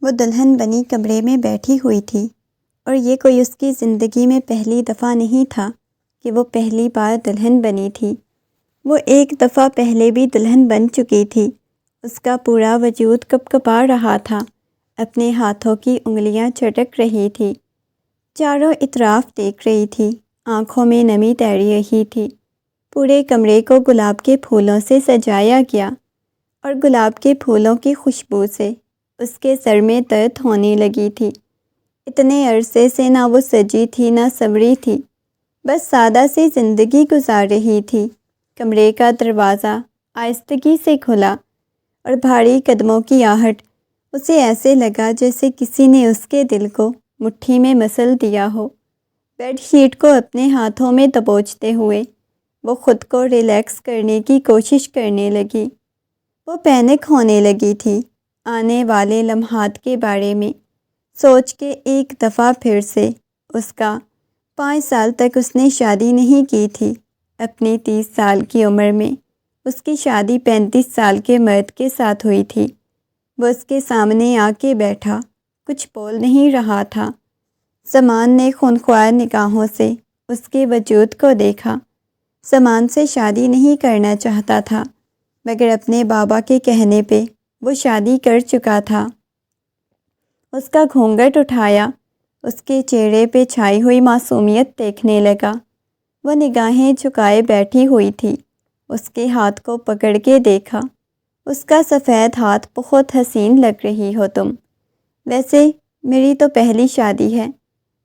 وہ دلہن بنی کمرے میں بیٹھی ہوئی تھی، اور یہ کوئی اس کی زندگی میں پہلی دفعہ نہیں تھا کہ وہ پہلی بار دلہن بنی تھی۔ وہ ایک دفعہ پہلے بھی دلہن بن چکی تھی۔ اس کا پورا وجود کپکپا رہا تھا، اپنے ہاتھوں کی انگلیاں چٹک رہی تھی، چاروں اطراف دیکھ رہی تھی، آنکھوں میں نمی تیر رہی تھی۔ پورے کمرے کو گلاب کے پھولوں سے سجایا گیا، اور گلاب کے پھولوں کی خوشبو سے اس کے سر میں درد ہونے لگی تھی۔ اتنے عرصے سے نہ وہ سجی تھی نہ سنوری تھی، بس سادہ سی زندگی گزار رہی تھی۔ کمرے کا دروازہ آہستگی سے کھلا، اور بھاری قدموں کی آہٹ اسے ایسے لگا جیسے کسی نے اس کے دل کو مٹھی میں مسل دیا ہو۔ بیڈ شیٹ کو اپنے ہاتھوں میں دبوچتے ہوئے وہ خود کو ریلیکس کرنے کی کوشش کرنے لگی۔ وہ پینک ہونے لگی تھی، آنے والے لمحات کے بارے میں سوچ کے ایک دفعہ پھر سے اس کا 5 سال تک اس نے شادی نہیں کی تھی۔ اپنی 30 سال کی عمر میں اس کی شادی 35 سال کے مرد کے ساتھ ہوئی تھی۔ وہ اس کے سامنے آ کے بیٹھا، کچھ بول نہیں رہا تھا۔ سامان نے خونخوار نگاہوں سے اس کے وجود کو دیکھا۔ سامان سے شادی نہیں کرنا چاہتا تھا، مگر اپنے بابا کے کہنے پہ وہ شادی کر چکا تھا۔ اس کا گھونگھٹ اٹھایا، اس کے چہرے پہ چھائی ہوئی معصومیت دیکھنے لگا۔ وہ نگاہیں جھکائے بیٹھی ہوئی تھی، اس کے ہاتھ کو پکڑ کے دیکھا۔ اس کا سفید ہاتھ، بہت حسین لگ رہی ہو تم۔ ویسے میری تو پہلی شادی ہے،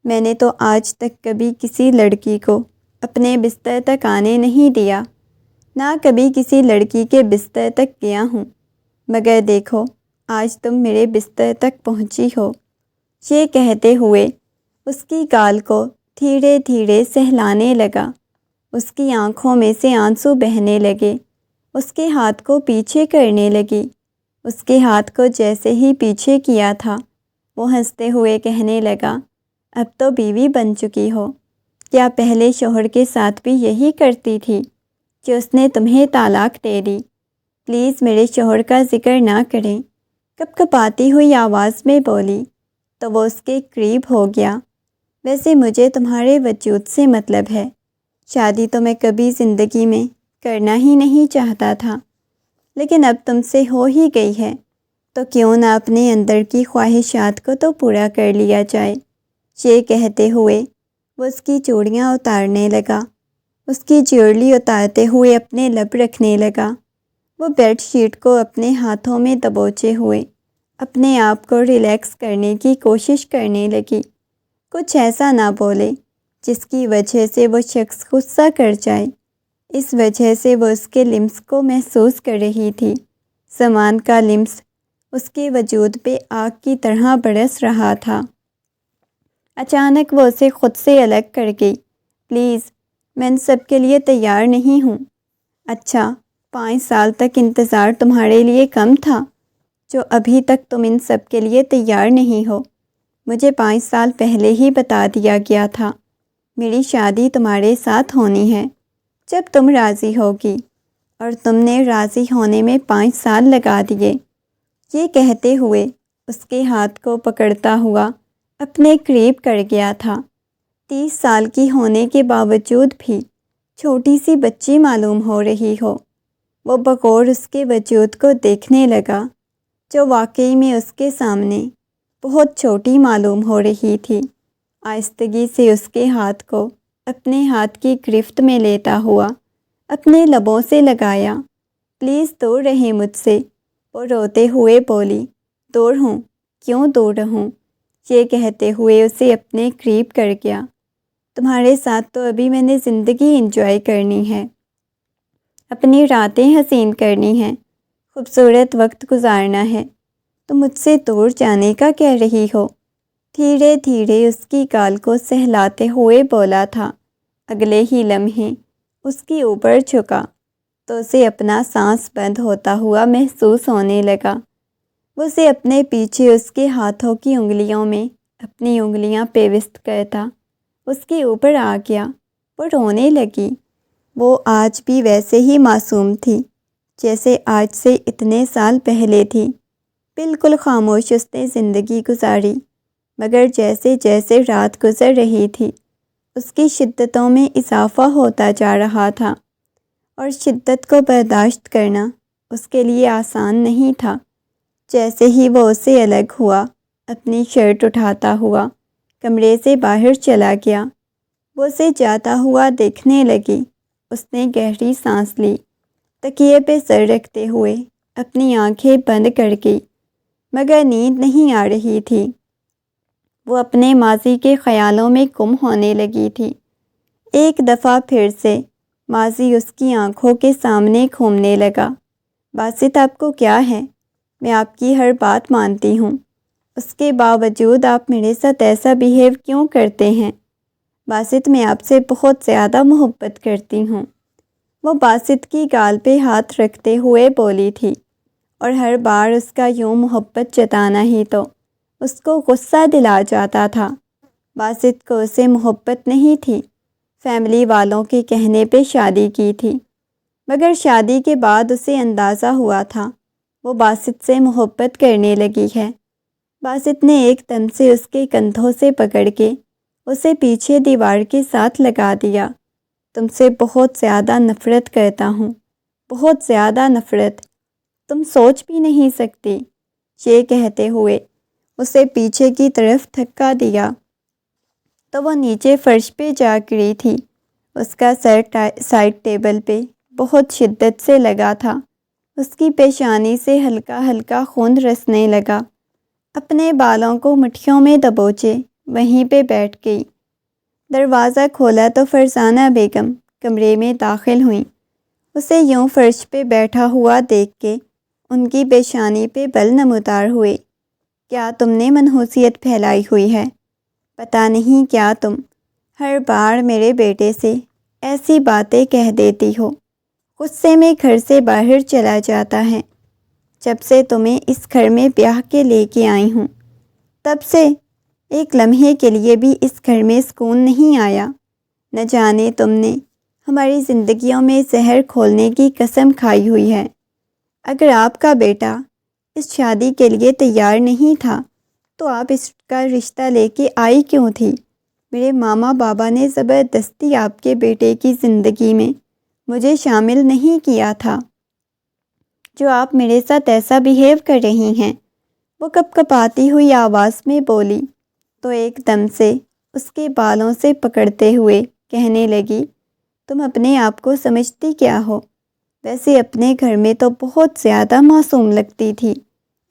میں نے تو آج تک کبھی کسی لڑکی کو اپنے بستر تک آنے نہیں دیا، نہ کبھی کسی لڑکی کے بستر تک گیا ہوں، مگر دیکھو آج تم میرے بستر تک پہنچی ہو۔ یہ کہتے ہوئے اس کی گال کو دھیرے دھیرے سہلانے لگا۔ اس کی آنکھوں میں سے آنسو بہنے لگے، اس کے ہاتھ کو پیچھے کرنے لگی۔ اس کے ہاتھ کو جیسے ہی پیچھے کیا تھا، وہ ہنستے ہوئے کہنے لگا، اب تو بیوی بن چکی ہو۔ کیا پہلے شوہر کے ساتھ بھی یہی کرتی تھی کہ اس نے تمہیں طلاق دے دی؟ پلیز میرے شوہر کا ذکر نہ کریں، کپکپاتی ہوئی آواز میں بولی، تو وہ اس کے قریب ہو گیا۔ ویسے مجھے تمہارے وجود سے مطلب ہے، شادی تو میں کبھی زندگی میں کرنا ہی نہیں چاہتا تھا، لیکن اب تم سے ہو ہی گئی ہے، تو کیوں نہ اپنے اندر کی خواہشات کو تو پورا کر لیا جائے۔ یہ کہتے ہوئے وہ اس کی چوڑیاں اتارنے لگا، اس کی جیولری اتارتے ہوئے اپنے لب رکھنے لگا۔ وہ بیڈ شیٹ کو اپنے ہاتھوں میں دبوچے ہوئے اپنے آپ کو ریلیکس کرنے کی کوشش کرنے لگی۔ کچھ ایسا نہ بولے جس کی وجہ سے وہ شخص غصہ کر جائے۔ اس وجہ سے وہ اس کے لمس کو محسوس کر رہی تھی۔ سامان کا لمس اس کے وجود پہ آگ کی طرح برس رہا تھا۔ اچانک وہ اسے خود سے الگ کر گئی۔ پلیز، میں ان سب کے لیے تیار نہیں ہوں۔ اچھا، 5 سال تک انتظار تمہارے لیے کم تھا، جو ابھی تک تم ان سب کے لیے تیار نہیں ہو۔ مجھے 5 سال پہلے ہی بتا دیا گیا تھا، میری شادی تمہارے ساتھ ہونی ہے جب تم راضی ہوگی، اور تم نے راضی ہونے میں 5 سال لگا دیے۔ یہ کہتے ہوئے اس کے ہاتھ کو پکڑتا ہوا اپنے قریب کر گیا تھا۔ 30 سال کی ہونے کے باوجود بھی چھوٹی سی بچی معلوم ہو رہی ہو۔ وہ بغور اس کے وجود کو دیکھنے لگا، جو واقعی میں اس کے سامنے بہت چھوٹی معلوم ہو رہی تھی۔ آہستگی سے اس کے ہاتھ کو اپنے ہاتھ کی گرفت میں لیتا ہوا اپنے لبوں سے لگایا۔ پلیز دور رہیں مجھ سے، وہ روتے ہوئے بولی۔ دور ہوں؟ کیوں دور رہوں؟ یہ کہتے ہوئے اسے اپنے قریب کر گیا۔ تمہارے ساتھ تو ابھی میں نے زندگی انجوائے کرنی ہے، اپنی راتیں حسین کرنی ہیں، خوبصورت وقت گزارنا ہے، تو مجھ سے دور جانے کا کہہ رہی ہو؟ دھیرے دھیرے اس کی گال کو سہلاتے ہوئے بولا تھا۔ اگلے ہی لمحے اس کی اوپر جھکا تو اسے اپنا سانس بند ہوتا ہوا محسوس ہونے لگا۔ وہ اسے اپنے پیچھے اس کے ہاتھوں کی انگلیوں میں اپنی انگلیاں پیوست کرتا اس کے اوپر آ گیا۔ وہ رونے لگی۔ وہ آج بھی ویسے ہی معصوم تھی جیسے آج سے اتنے سال پہلے تھی۔ بالکل خاموش اس نے زندگی گزاری، مگر جیسے جیسے رات گزر رہی تھی اس کی شدتوں میں اضافہ ہوتا جا رہا تھا، اور شدت کو برداشت کرنا اس کے لیے آسان نہیں تھا۔ جیسے ہی وہ اس سے الگ ہوا، اپنی شرٹ اٹھاتا ہوا کمرے سے باہر چلا گیا۔ وہ اسے جاتا ہوا دیکھنے لگی۔ اس نے گہری سانس لی، تکیے پہ سر رکھتے ہوئے اپنی آنکھیں بند کر کے، مگر نیند نہیں آ رہی تھی۔ وہ اپنے ماضی کے خیالوں میں گم ہونے لگی تھی۔ ایک دفعہ پھر سے ماضی اس کی آنکھوں کے سامنے گھومنے لگا۔ باسط، آپ کو کیا ہے؟ میں آپ کی ہر بات مانتی ہوں، اس کے باوجود آپ میرے ساتھ ایسا بیہیو کیوں کرتے ہیں؟ باسط، میں آپ سے بہت زیادہ محبت کرتی ہوں۔ وہ باسط کی گال پہ ہاتھ رکھتے ہوئے بولی تھی، اور ہر بار اس کا یوں محبت جتانا ہی تو اس کو غصہ دلا جاتا تھا۔ باسط کو اسے محبت نہیں تھی، فیملی والوں کے کہنے پہ شادی کی تھی، مگر شادی کے بعد اسے اندازہ ہوا تھا وہ باسط سے محبت کرنے لگی ہے۔ باسط نے ایک دم سے اس کے کندھوں سے پکڑ کے اسے پیچھے دیوار کے ساتھ لگا دیا۔ تم سے بہت زیادہ نفرت کرتا ہوں، بہت زیادہ نفرت، تم سوچ بھی نہیں سکتی۔ یہ کہتے ہوئے اسے پیچھے کی طرف دھکا دیا تو وہ نیچے فرش پہ جا گری تھی۔ اس کا سر سائڈ ٹیبل پہ بہت شدت سے لگا تھا۔ اس کی پیشانی سے ہلکا ہلکا خون رسنے لگا۔ اپنے بالوں کو مٹھیوں میں دبوچے وہیں پہ بیٹھ گئی۔ دروازہ کھولا تو فرزانہ بیگم کمرے میں داخل ہوئیں۔ اسے یوں فرش پہ بیٹھا ہوا دیکھ کے ان کی پیشانی پہ بل نمودار ہوئے۔ کیا تم نے منحوسیت پھیلائی ہوئی ہے؟ پتہ نہیں کیا تم ہر بار میرے بیٹے سے ایسی باتیں کہہ دیتی ہو، غصے میں گھر سے باہر چلا جاتا ہے۔ جب سے تمہیں اس گھر میں بیاہ کے لے کے آئی ہوں، تب سے ایک لمحے کے لیے بھی اس گھر میں سکون نہیں آیا۔ نہ جانے تم نے ہماری زندگیوں میں زہر کھولنے کی قسم کھائی ہوئی ہے۔ اگر آپ کا بیٹا اس شادی کے لیے تیار نہیں تھا تو آپ اس کا رشتہ لے کے آئی کیوں تھی؟ میرے ماما بابا نے زبردستی آپ کے بیٹے کی زندگی میں مجھے شامل نہیں کیا تھا۔ جو آپ میرے ساتھ ایسا بیہیو کر رہی ہیں، وہ کپ کپاتی ہوئی آواز میں بولی تو ایک دم سے اس کے بالوں سے پکڑتے ہوئے کہنے لگی، تم اپنے آپ کو سمجھتی کیا ہو؟ ویسے اپنے گھر میں تو بہت زیادہ معصوم لگتی تھی،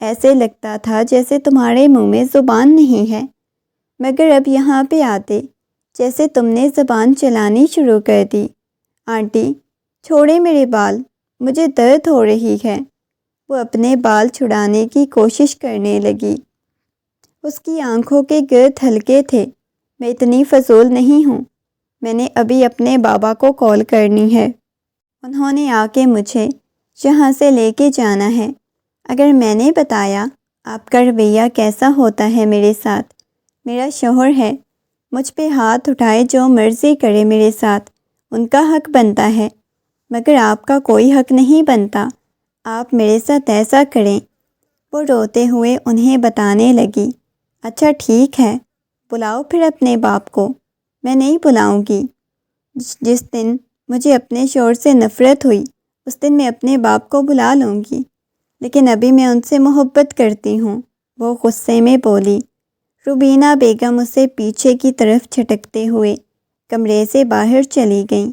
ایسے لگتا تھا جیسے تمہارے منہ میں زبان نہیں ہے، مگر اب یہاں پہ آتے جیسے تم نے زبان چلانی شروع کر دی۔ آنٹی چھوڑے میرے بال، مجھے درد ہو رہی ہے۔ وہ اپنے بال چھڑانے کی کوشش کرنے لگی۔ اس کی آنکھوں کے گرد ہلکے تھے۔ میں اتنی فضول نہیں ہوں، میں نے ابھی اپنے بابا کو کال کرنی ہے، انہوں نے آ کے مجھے یہاں سے لے کے جانا ہے۔ اگر میں نے بتایا آپ کا رویہ کیسا ہوتا ہے میرے ساتھ، میرا شوہر ہے، مجھ پہ ہاتھ اٹھائے جو مرضی کرے میرے ساتھ، ان کا حق بنتا ہے، مگر آپ کا کوئی حق نہیں بنتا، آپ میرے ساتھ ایسا کریں۔ وہ روتے ہوئے انہیں بتانے لگی، اچھا ٹھیک ہے، بلاؤ پھر اپنے باپ کو۔ میں نہیں بلاؤں گی۔ جس دن مجھے اپنے شوہر سے نفرت ہوئی اس دن میں اپنے باپ کو بلا لوں گی، لیکن ابھی میں ان سے محبت کرتی ہوں، وہ غصے میں بولی۔ روبینہ بیگم اسے پیچھے کی طرف جھٹکتے ہوئے کمرے سے باہر چلی گئیں۔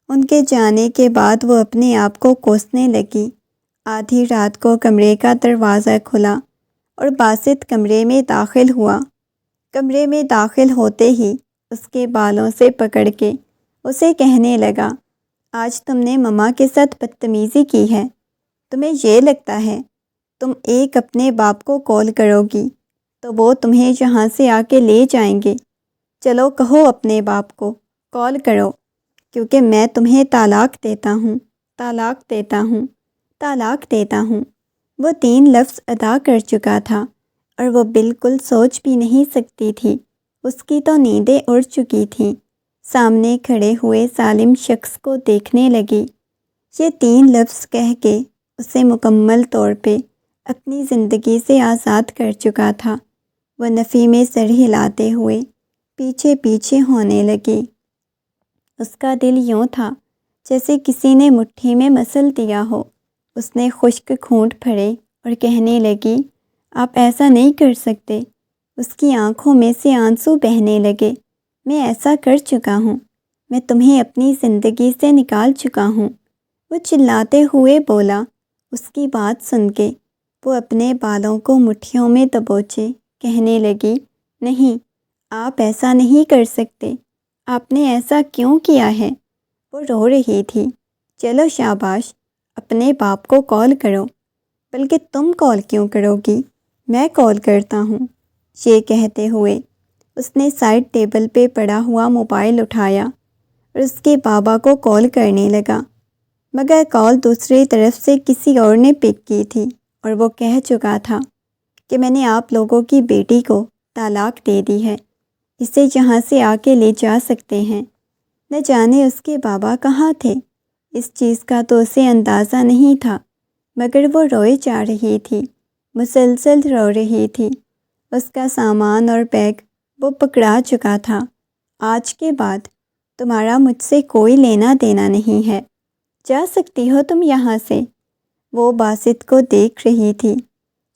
ان کے جانے کے بعد وہ اپنے آپ کو کوسنے لگی۔ آدھی رات کو کمرے کا دروازہ کھلا اور باسط کمرے میں داخل ہوا۔ کمرے میں داخل ہوتے ہی اس کے بالوں سے پکڑ کے اسے کہنے لگا، آج تم نے مما کے ساتھ بدتمیزی کی ہے، تمہیں یہ لگتا ہے تم ایک اپنے باپ کو کال کرو گی تو وہ تمہیں یہاں سے آ کے لے جائیں گے؟ چلو کہو اپنے باپ کو کال کرو، کیونکہ میں تمہیں طلاق دیتا ہوں، طلاق دیتا ہوں، طلاق دیتا ہوں۔ وہ 3 لفظ ادا کر چکا تھا اور وہ بالکل سوچ بھی نہیں سکتی تھی، اس کی تو نیندیں اڑ چکی تھیں۔ سامنے کھڑے ہوئے سالم شخص کو دیکھنے لگی۔ یہ 3 لفظ کہہ کے اسے مکمل طور پہ اپنی زندگی سے آزاد کر چکا تھا۔ وہ نفی میں سر ہلاتے ہوئے پیچھے پیچھے ہونے لگی۔ اس کا دل یوں تھا جیسے کسی نے مٹھی میں مسل دیا ہو۔ اس نے خشک ہونٹ پھاڑے اور کہنے لگی، آپ ایسا نہیں کر سکتے۔ اس کی آنکھوں میں سے آنسو بہنے لگے۔ میں ایسا کر چکا ہوں، میں تمہیں اپنی زندگی سے نکال چکا ہوں، وہ چلاتے ہوئے بولا۔ اس کی بات سن کے وہ اپنے بالوں کو مٹھیوں میں دبوچے کہنے لگی، نہیں، آپ ایسا نہیں کر سکتے، آپ نے ایسا کیوں کیا ہے؟ وہ رو رہی تھی۔ چلو شاباش، اپنے باپ کو کال کرو۔ بلکہ تم کال کیوں کرو گی؟ میں کال کرتا ہوں۔ یہ کہتے ہوئے اس نے سائڈ ٹیبل پہ پڑا ہوا موبائل اٹھایا اور اس کے بابا کو کال کرنے لگا، مگر کال دوسری طرف سے کسی اور نے پک کی تھی اور وہ کہہ چکا تھا کہ میں نے آپ لوگوں کی بیٹی کو طلاق دے دی ہے، اسے یہاں سے آ کے لے جا سکتے ہیں۔ نہ جانے اس کے بابا کہاں تھے، اس چیز کا تو اسے اندازہ نہیں تھا، مگر وہ روئے جا رہی تھی، مسلسل رو رہی تھی۔ اس کا سامان اور بیگ وہ پکڑا چکا تھا۔ آج کے بعد تمہارا مجھ سے کوئی لینا دینا نہیں ہے، جا سکتی ہو تم یہاں سے۔ وہ باسط کو دیکھ رہی تھی،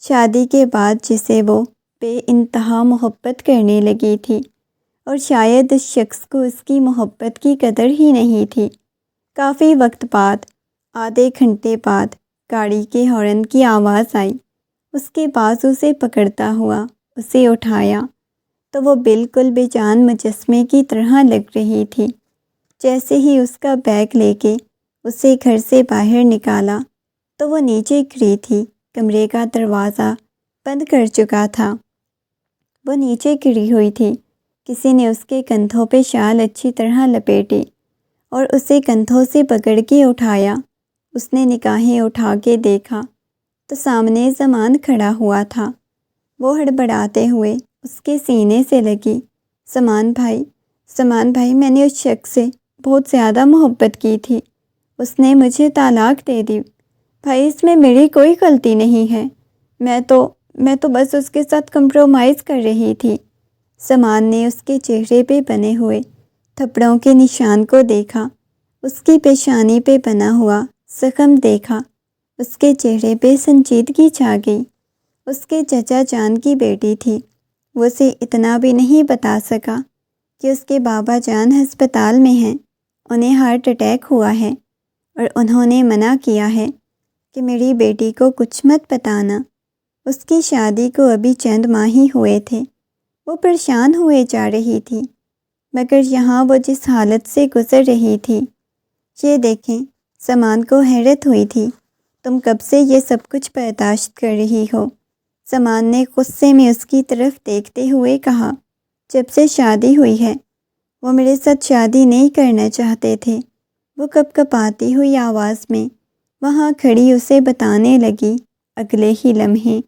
شادی کے بعد جسے وہ بے انتہا محبت کرنے لگی تھی، اور شاید اس شخص کو اس کی محبت کی قدر ہی نہیں تھی۔ کافی وقت بعد، آدھے گھنٹے بعد، گاڑی کے ہارن کی آواز آئی۔ اس کے بازو سے پکڑتا ہوا اسے اٹھایا تو وہ بالکل بے جان مجسمے کی طرح لگ رہی تھی۔ جیسے ہی اس کا بیگ لے کے اسے گھر سے باہر نکالا تو وہ نیچے گری تھی۔ کمرے کا دروازہ بند کر چکا تھا۔ وہ نیچے گری ہوئی تھی۔ کسی نے اس کے کندھوں پہ شال اچھی طرح لپیٹی اور اسے کندھوں سے پکڑ کے اٹھایا۔ اس نے نگاہیں اٹھا کے دیکھا تو سامنے زمان کھڑا ہوا تھا۔ وہ ہڑبڑاتے ہوئے اس کے سینے سے لگی۔ زمان بھائی، میں نے اس شخص سے بہت زیادہ محبت کی تھی، اس نے مجھے طلاق دے دی۔ بھائی، اس میں میری کوئی غلطی نہیں ہے، میں تو بس اس کے ساتھ کمپرومائز کر رہی تھی۔ زمان نے اس کے چہرے پہ بنے ہوئے تھپڑوں کے نشان کو دیکھا، اس کی پیشانی پہ بنا ہوا زخم دیکھا۔ اس کے چہرے پہ سنجیدگی چھا گئی۔ اس کے چچا جان کی بیٹی تھی۔ وہ اسے اتنا بھی نہیں بتا سکا کہ اس کے بابا جان ہسپتال میں ہیں، انہیں ہارٹ اٹیک ہوا ہے، اور انہوں نے منع کیا ہے کہ میری بیٹی کو کچھ مت بتانا۔ اس کی شادی کو ابھی چند ماہ ہی ہوئے تھے۔ وہ پریشان ہوئے جا رہی تھی، مگر یہاں وہ جس حالت سے گزر رہی تھی، یہ دیکھیں۔ زمان کو حیرت ہوئی تھی، تم کب سے یہ سب کچھ برداشت کر رہی ہو؟ زمان نے غصے میں اس کی طرف دیکھتے ہوئے کہا، جب سے شادی ہوئی ہے۔ وہ میرے ساتھ شادی نہیں کرنا چاہتے تھے، وہ کپ کپاتی ہوئی آواز میں وہاں کھڑی اسے بتانے لگی۔ اگلے ہی لمحے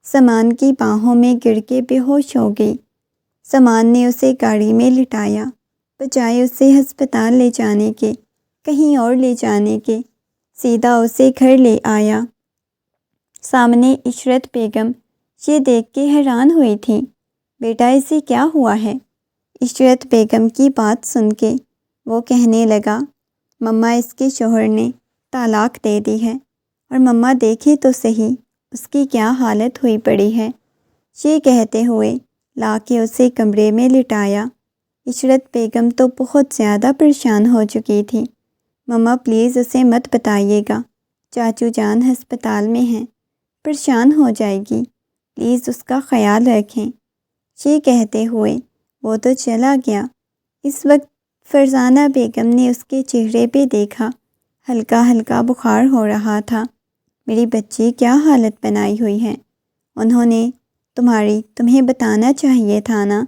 زمان کی باہوں میں گر کے بے ہوش ہو گئی۔ زمان نے اسے گاڑی میں لٹایا، بجائے اسے ہسپتال لے جانے کے، کہیں اور لے جانے کے، سیدھا اسے گھر لے آیا۔ سامنے عشرت بیگم یہ دیکھ کے حیران ہوئی تھی۔ بیٹا، اسے کیا ہوا ہے؟ عشرت بیگم کی بات سن کے وہ کہنے لگا، مما، اس کے شوہر نے طلاق دے دی ہے، اور مما دیکھی تو صحیح اس کی کیا حالت ہوئی پڑی ہے۔ یہ کہتے ہوئے لا کے اسے کمرے میں لٹایا۔ عشرت بیگم تو بہت زیادہ پریشان ہو چکی تھی۔ مما پلیز اسے مت بتائیے گا، چاچو جان ہسپتال میں ہیں، پریشان ہو جائے گی، پلیز اس کا خیال رکھیں۔ یہ کہتے ہوئے وہ تو چلا گیا۔ اس وقت فرزانہ بیگم نے اس کے چہرے پہ دیکھا، ہلکا ہلکا بخار ہو رہا تھا۔ میری بچی کیا حالت بنائی ہوئی ہے، انہوں نے تمہیں بتانا چاہیے تھا نا،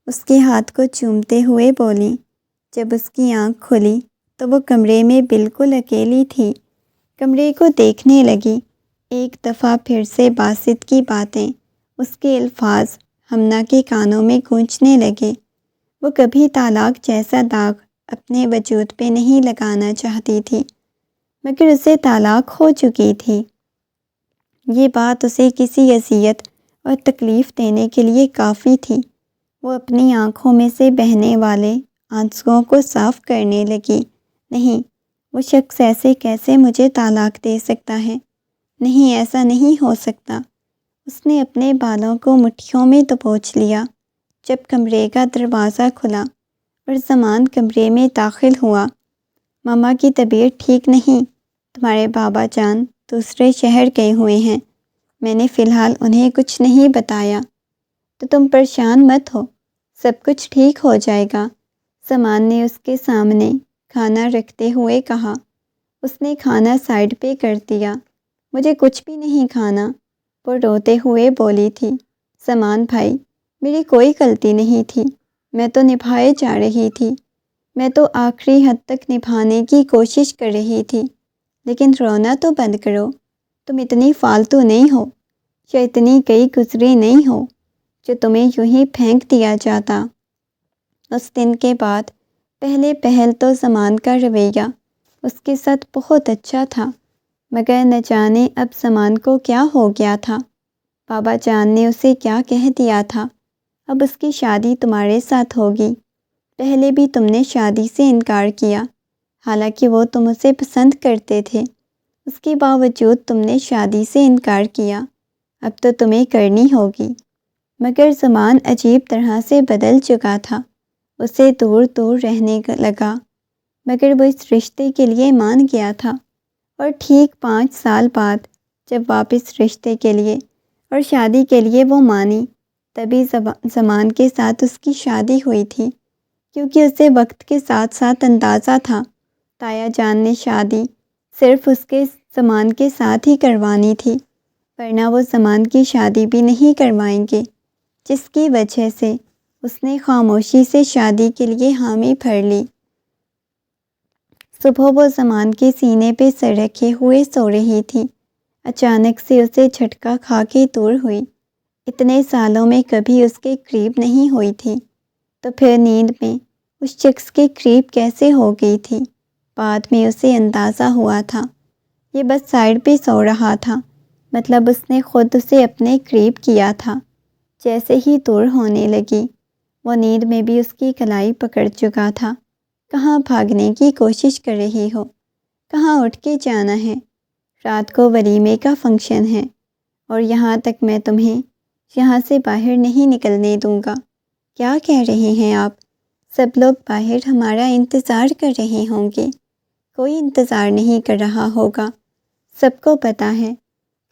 اس کے ہاتھ کو چومتے ہوئے بولی۔ جب اس کی آنکھ کھلی تو وہ کمرے میں بالکل اکیلی تھی۔ کمرے کو دیکھنے لگی۔ ایک دفعہ پھر سے باسط کی باتیں، اس کے الفاظ ہمنا کے کانوں میں گونجنے لگے۔ وہ کبھی طلاق جیسا داغ اپنے وجود پہ نہیں لگانا چاہتی تھی، مگر اسے طلاق ہو چکی تھی۔ یہ بات اسے کسی اذیت اور تکلیف دینے کے لیے کافی تھی۔ وہ اپنی آنکھوں میں سے بہنے والے آنسوؤں کو صاف کرنے لگی۔ نہیں، وہ شخص ایسے کیسے مجھے طلاق دے سکتا ہے؟ نہیں، ایسا نہیں ہو سکتا۔ اس نے اپنے بالوں کو مٹھیوں میں دبوچ لیا۔ جب کمرے کا دروازہ کھلا اور زمان کمرے میں داخل ہوا۔ ماما کی طبیعت ٹھیک نہیں، تمہارے بابا جان دوسرے شہر گئے ہوئے ہیں، میں نے فی الحال انہیں کچھ نہیں بتایا۔ تو تم پریشان مت ہو، سب کچھ ٹھیک ہو جائے گا، زمان نے اس کے سامنے کھانا رکھتے ہوئے کہا۔ اس نے کھانا سائڈ پہ کر دیا۔ مجھے کچھ بھی نہیں کھانا، وہ روتے ہوئے بولی تھی۔ زمان بھائی، میری کوئی غلطی نہیں تھی، میں تو نبھائے جا رہی تھی، میں تو آخری حد تک نبھانے کی کوشش کر رہی تھی، لیکن رونا تو بند کرو، تم اتنی فالتو نہیں ہو، یا اتنی گئی گزری نہیں ہو جو تمہیں یوں ہی پھینک دیا جاتا۔ اس دن کے بعد پہل تو زمان کا رویہ اس کے ساتھ بہت اچھا تھا، مگر نہ جانے اب زمان کو کیا ہو گیا تھا۔ بابا جان نے اسے کیا کہہ دیا تھا، اب اس کی شادی تمہارے ساتھ ہوگی۔ پہلے بھی تم نے شادی سے انکار کیا، حالانکہ وہ تم اسے پسند کرتے تھے، اس کے باوجود تم نے شادی سے انکار کیا، اب تو تمہیں کرنی ہوگی۔ مگر زمان عجیب طرح سے بدل چکا تھا، اسے دور دور رہنے لگا، مگر وہ اس رشتے کے لیے مان گیا تھا، اور ٹھیک 5 سال بعد جب واپس رشتے کے لیے اور شادی کے لیے وہ مانی، تبھی زمان کے ساتھ اس کی شادی ہوئی تھی، کیونکہ اسے وقت کے ساتھ ساتھ اندازہ تھا تایا جان نے شادی صرف اس کے زمان کے ساتھ ہی کروانی تھی، ورنہ وہ زمان کی شادی بھی نہیں کروائیں گے، جس کی وجہ سے اس نے خاموشی سے شادی کے لیے حامی بھر لی۔ صبح وہ زمان کے سینے پہ سر رکھے ہوئے سو رہی تھی، اچانک سے اسے جھٹکا کھا کے دور ہوئی۔ اتنے سالوں میں کبھی اس کے قریب نہیں ہوئی تھی، تو پھر نیند میں اس شخص کے قریب کیسے ہو گئی تھی؟ بعد میں اسے اندازہ ہوا تھا، یہ بس سائڈ پہ سو رہا تھا، مطلب اس نے خود اسے اپنے قریب کیا تھا۔ جیسے ہی دور ہونے لگی، وہ نیند میں بھی اس کی کلائی پکڑ چکا تھا۔ کہاں بھاگنے کی کوشش کر رہی ہو؟ کہاں اٹھ کے جانا ہے؟ رات کو ولیمے کا فنکشن ہے، اور یہاں تک میں تمہیں یہاں سے باہر نہیں نکلنے دوں گا۔ کیا کہہ رہے ہیں آپ؟ سب لوگ باہر ہمارا انتظار کر رہے ہوں گے۔ کوئی انتظار نہیں کر رہا ہوگا، سب کو پتہ ہے۔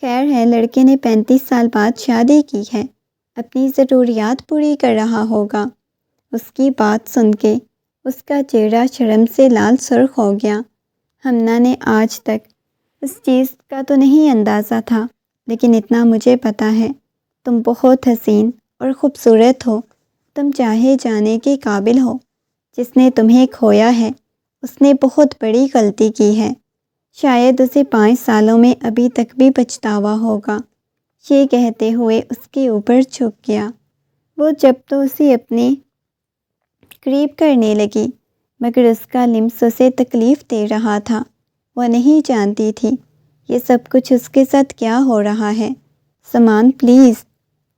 خیر ہے، لڑکے نے 35 سال بعد شادی کی ہے، اپنی ضروریات پوری کر رہا ہوگا۔ اس کی بات سن کے اس کا چہرہ شرم سے لال سرخ ہو گیا۔ ہمنا نے آج تک اس چیز کا تو نہیں اندازہ تھا، لیکن اتنا مجھے پتہ ہے، تم بہت حسین اور خوبصورت ہو، تم چاہے جانے کے قابل ہو۔ جس نے تمہیں کھویا ہے اس نے بہت بڑی غلطی کی ہے، شاید اسے 5 سالوں میں ابھی تک بھی پچھتاوا ہوگا۔ یہ کہتے ہوئے اس کے اوپر جھک گیا۔ وہ جب تو اسے اپنے قریب کرنے لگی، مگر اس کا لمس اسے تکلیف دے رہا تھا۔ وہ نہیں جانتی تھی یہ سب کچھ اس کے ساتھ کیا ہو رہا ہے۔ زمان پلیز،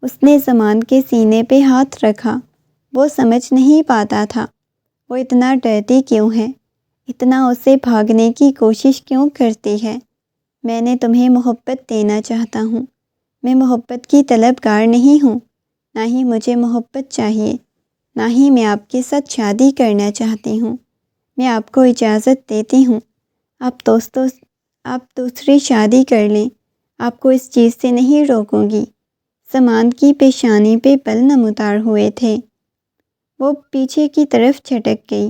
اس نے زمان کے سینے پہ ہاتھ رکھا۔ وہ سمجھ نہیں پاتا تھا وہ اتنا ڈرتی کیوں ہے، اتنا اسے بھاگنے کی کوشش کیوں کرتی ہے۔ میں نے تمہیں محبت دینا چاہتا ہوں، میں محبت کی طلبگار نہیں ہوں، نہ ہی مجھے محبت چاہیے، نہ ہی میں آپ کے ساتھ شادی کرنا چاہتی ہوں۔ میں آپ کو اجازت دیتی ہوں، آپ دوسری شادی کر لیں، آپ کو اس چیز سے نہیں روکوں گی۔ زمان کی پیشانی پہ بل نمودار ہوئے تھے، وہ پیچھے کی طرف جھٹک گئی،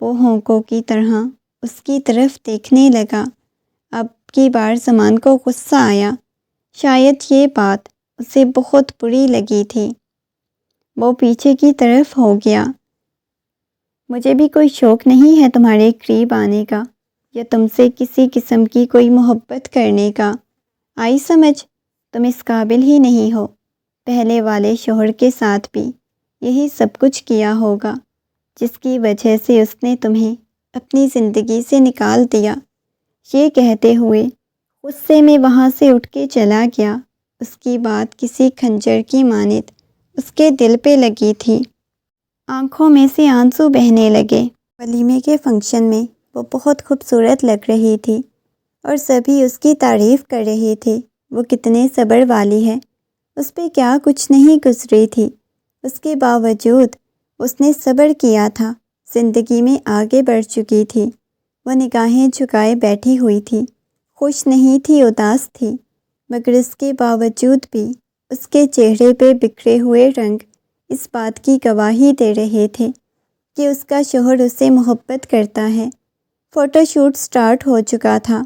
وہ ہونکوں کی طرح اس کی طرف دیکھنے لگا۔ اب کی بار زمان کو غصہ آیا، شاید یہ بات اسے بہت بری لگی تھی۔ وہ پیچھے کی طرف ہو گیا۔ مجھے بھی کوئی شوق نہیں ہے تمہارے قریب آنے کا، یا تم سے کسی قسم کی کوئی محبت کرنے کا۔ آئی سمجھ؟ تم اس قابل ہی نہیں ہو۔ پہلے والے شوہر کے ساتھ بھی یہی سب کچھ کیا ہوگا، جس کی وجہ سے اس نے تمہیں اپنی زندگی سے نکال دیا۔ یہ کہتے ہوئے غصے میں وہاں سے اٹھ کے چلا گیا۔ اس کی بات کسی خنجر کی مانند اس کے دل پہ لگی تھی۔ آنکھوں میں سے آنسو بہنے لگے۔ ولیمے کے فنکشن میں وہ بہت خوبصورت لگ رہی تھی اور سبھی اس کی تعریف کر رہے تھے۔ وہ کتنے صبر والی ہے، اس پہ کیا کچھ نہیں گزری تھی، اس کے باوجود اس نے صبر کیا تھا، زندگی میں آگے بڑھ چکی تھی۔ وہ نگاہیں جھکائے بیٹھی ہوئی تھی، خوش نہیں تھی، اداس تھی، مگر اس کے باوجود بھی اس کے چہرے پہ بکھرے ہوئے رنگ اس بات کی گواہی دے رہے تھے کہ اس کا شوہر اسے محبت کرتا ہے۔ فوٹو شوٹ سٹارٹ ہو چکا تھا۔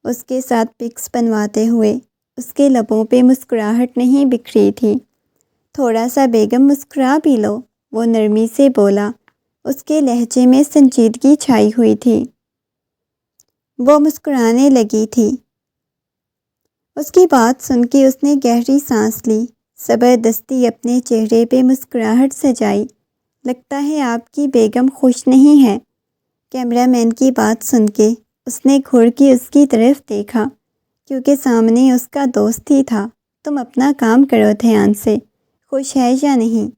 اس کے ساتھ پکس بنواتے ہوئے اس کے لبوں پہ مسکراہٹ نہیں بکھری تھی۔ تھوڑا سا بیگم مسکرا بھی لو، وہ نرمی سے بولا۔ اس کے لہجے میں سنجیدگی چھائی ہوئی تھی۔ وہ مسکرانے لگی تھی۔ اس کی بات سن کے اس نے گہری سانس لی، زبردستی اپنے چہرے پہ مسکراہٹ سجائی۔ لگتا ہے آپ کی بیگم خوش نہیں ہے۔ کیمرہ مین کی بات سن کے اس نے گھور کے اس کی طرف دیکھا، کیونکہ سامنے اس کا دوست ہی تھا۔ تم اپنا کام کرو دھیان سے، خوش ہے یا نہیں؟